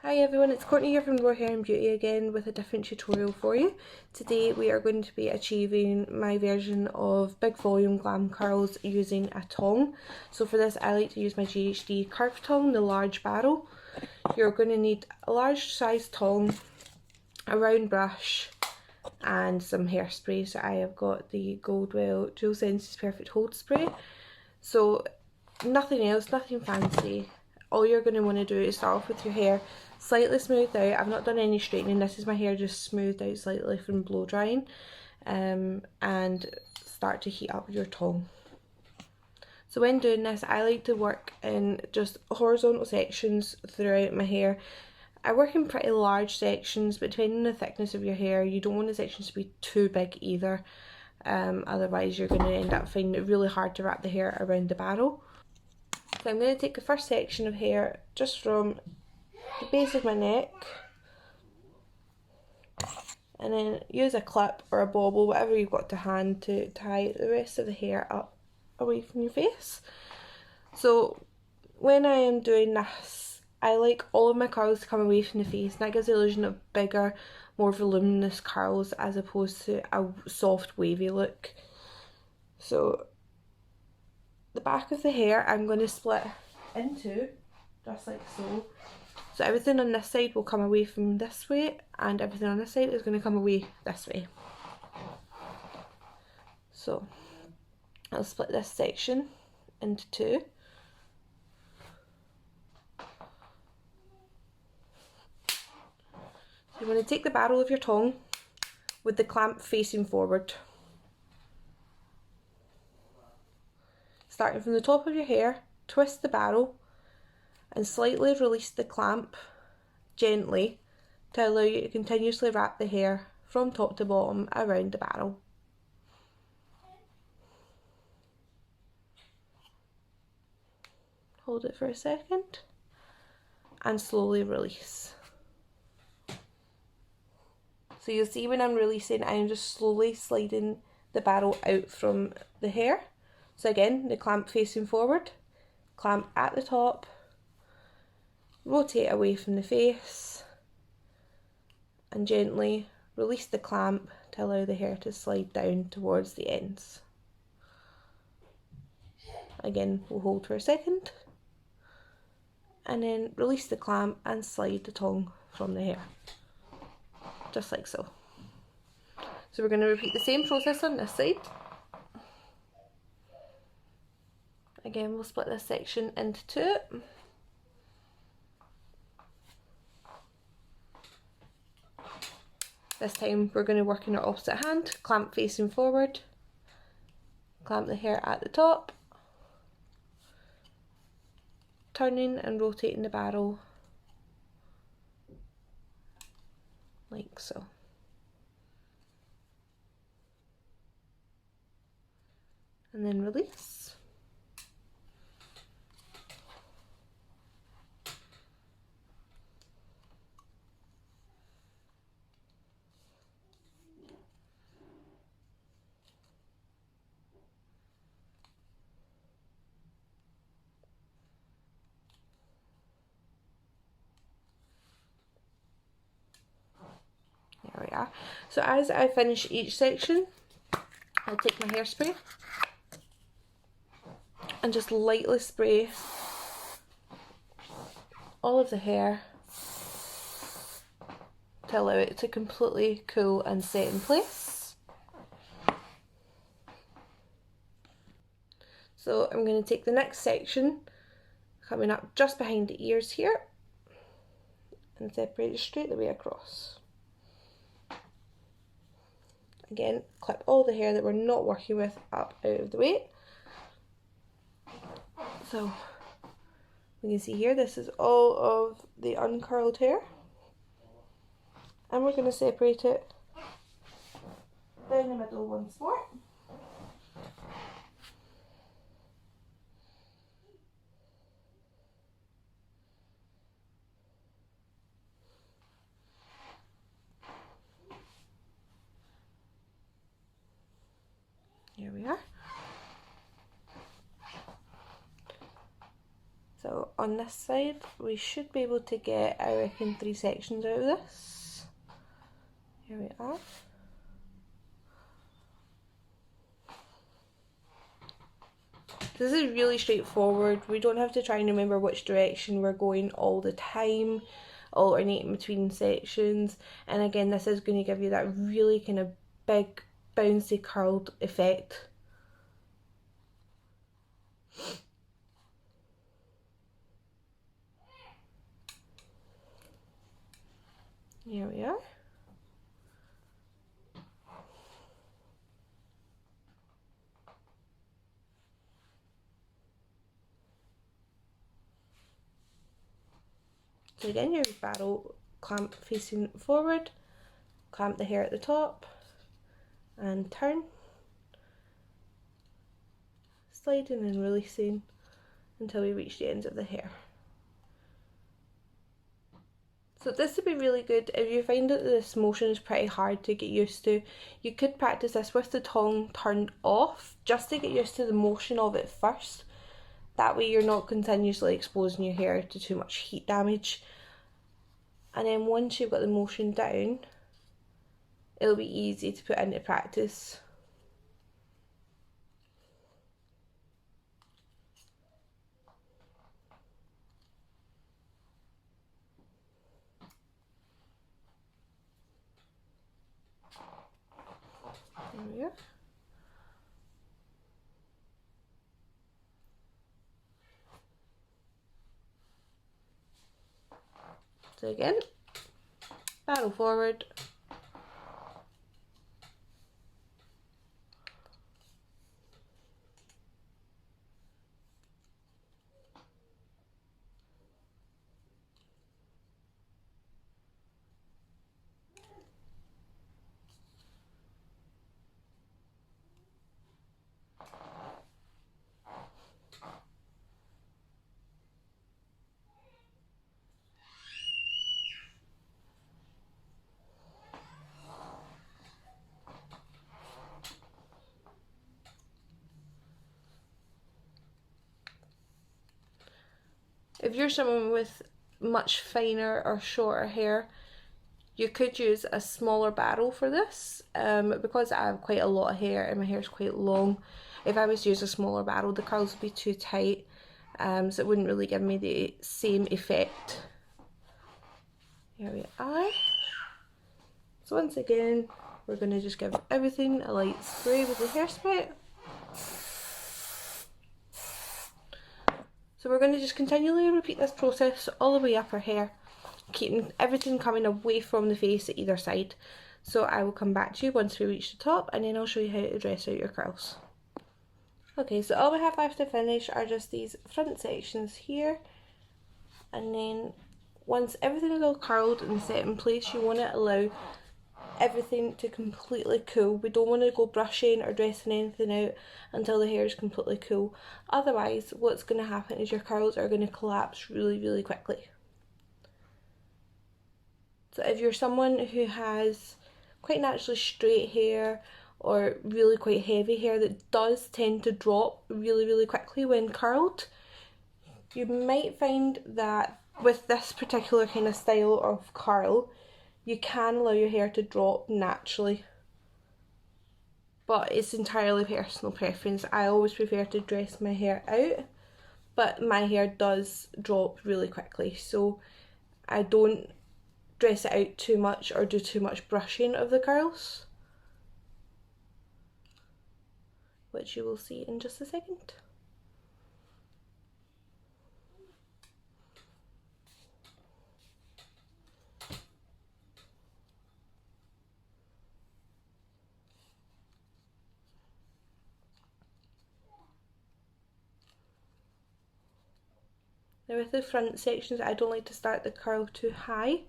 Hi everyone, it's Courtney here from More Hair and Beauty again with a different tutorial for you. Today we are going to be achieving my version of big volume glam curls using a tong. So for this I like to use my GHD curve tong, the large barrel. You're going to need a large size tong, a round brush and some hairspray. So I have got the Goldwell Dual Senses Perfect Hold Spray. So nothing else, nothing fancy. All you're going to want to do is start off with your hair slightly smoothed out. I've not done any straightening, this is my hair just smoothed out slightly from blow drying, and start to heat up your tong. So when doing this, I like to work in just horizontal sections throughout my hair. I work in pretty large sections, but depending on the thickness of your hair, you don't want the sections to be too big either, otherwise you're going to end up finding it really hard to wrap the hair around the barrel. So I'm going to take the first section of hair just from the base of my neck and then use a clip or a bobble, whatever you've got to hand, to tie the rest of the hair up away from your face. So when I am doing this, I like all of my curls to come away from the face, and that gives the illusion of bigger, more voluminous curls as opposed to a soft wavy look. So the back of the hair I'm going to split into just like so. So everything on this side will come away from this way and everything on this side is going to come away this way. So I'll split this section into two. So you want to take the barrel of your tong with the clamp facing forward. Starting from the top of your hair, twist the barrel and slightly release the clamp gently to allow you to continuously wrap the hair from top to bottom around the barrel. Hold it for a second and slowly release. So you'll see when I'm releasing, I'm just slowly sliding the barrel out from the hair. So again, the clamp facing forward, clamp at the top, rotate away from the face and gently release the clamp to allow the hair to slide down towards the ends. Again, we'll hold for a second and then release the clamp and slide the tong from the hair, just like so. So we're going to repeat the same process on this side. Again, we'll split this section into two. This time we're going to work in our opposite hand, clamp facing forward, clamp the hair at the top, turning and rotating the barrel like so. And then release. There we are. So as I finish each section, I'll take my hairspray and just lightly spray all of the hair to allow it to completely cool and set in place. So I'm going to take the next section, coming up just behind the ears here, and separate it straight the way across. Again, clip all the hair that we're not working with up out of the way. So we can see here, this is all of the uncurled hair, and we're going to separate it down the middle once more. Here we are. So on this side, we should be able to get, I reckon, 3 sections out of this. Here we are. This is really straightforward. We don't have to try and remember which direction we're going all the time, alternating between sections. And again, this is going to give you that really kind of big, bouncy, curled effect. Here we are. So again, your barrel clamp facing forward, clamp the hair at the top, and turn, sliding and releasing until we reach the ends of the hair. So this would be really good if you find that this motion is pretty hard to get used to. You could practice this with the tongue turned off just to get used to the motion of it first. That way you're not continuously exposing your hair to too much heat damage. And then once you've got the motion down, it'll be easy to put into practice. There we go. So again, barrel forward, if you're someone with much finer or shorter hair, you could use a smaller barrel for this. Because I have quite a lot of hair and my hair is quite long, if I was to use a smaller barrel, the curls would be too tight, so it wouldn't really give me the same effect. Here we are. So once again, we're going to just give everything a light spray with the hairspray. So we're going to just continually repeat this process all the way up our hair, keeping everything coming away from the face at either side. So I will come back to you once we reach the top, and then I'll show you how to dress out your curls. Okay, so all we have left to finish are just these front sections here, and then once everything is all curled and set in place, you want to allow everything to completely cool. We don't want to go brushing or dressing anything out until the hair is completely cool. Otherwise, what's going to happen is your curls are going to collapse really quickly. So if you're someone who has quite naturally straight hair or really quite heavy hair that does tend to drop really quickly when curled, you might find that with this particular kind of style of curl, you can allow your hair to drop naturally, but it's entirely personal preference. I always prefer to dress my hair out, but my hair does drop really quickly, so I don't dress it out too much or do too much brushing of the curls, which you will see in just a second. Now with the front sections, I don't like to start the curl too high,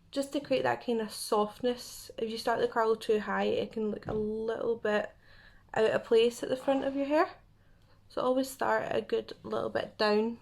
just to create that kind of softness. If you start the curl too high, it can look a little bit out of place at the front of your hair. So always start a good little bit down.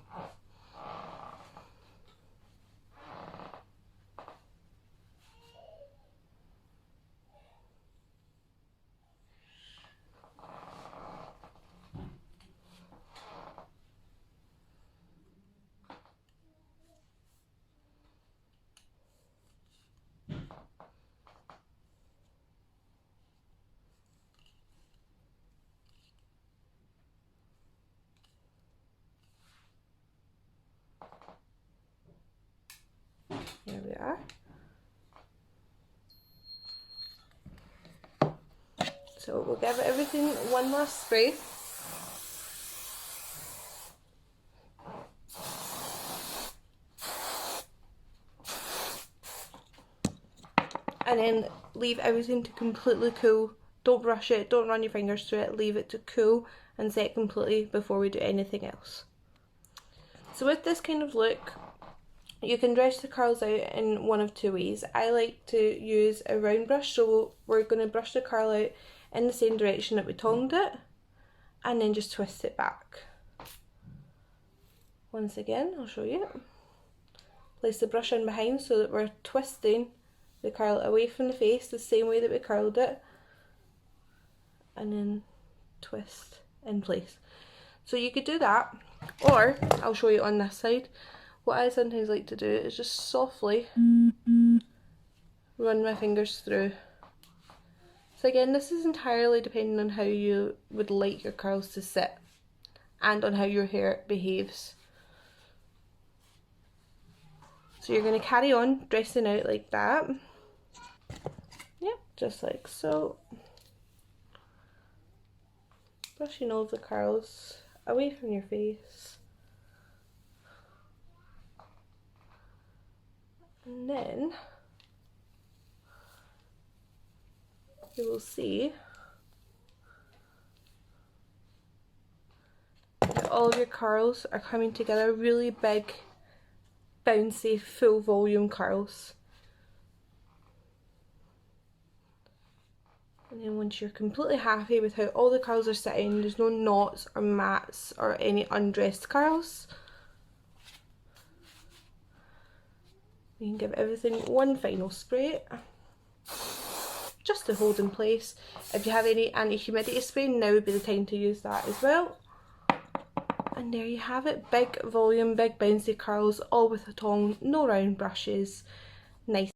There we are. So we'll give everything one last spray. And then leave everything to completely cool. Don't brush it, don't run your fingers through it, leave it to cool and set completely before we do anything else. So with this kind of look, you can dress the curls out in one of two ways. I like to use a round brush, so we're going to brush the curl out in the same direction that we tongued it, and then just twist it back. Once again, I'll show you. Place the brush in behind so that we're twisting the curl away from the face the same way that we curled it, and then twist in place. So you could do that, or I'll show you on this side. What I sometimes like to do is just softly run my fingers through. So again, this is entirely depending on how you would like your curls to sit and on how your hair behaves. So you're going to carry on dressing out like that. Yep, just like so. Brushing all of the curls away from your face. And then you will see that all of your curls are coming together, really big, bouncy, full volume curls. And then once you're completely happy with how all the curls are sitting, there's no knots or mats or any undressed curls, you can give everything one final spray just to hold in place. If you have any anti-humidity spray, now would be the time to use that as well. And there you have it, big volume, big bouncy curls, all with a tongue, no round brushes, nice.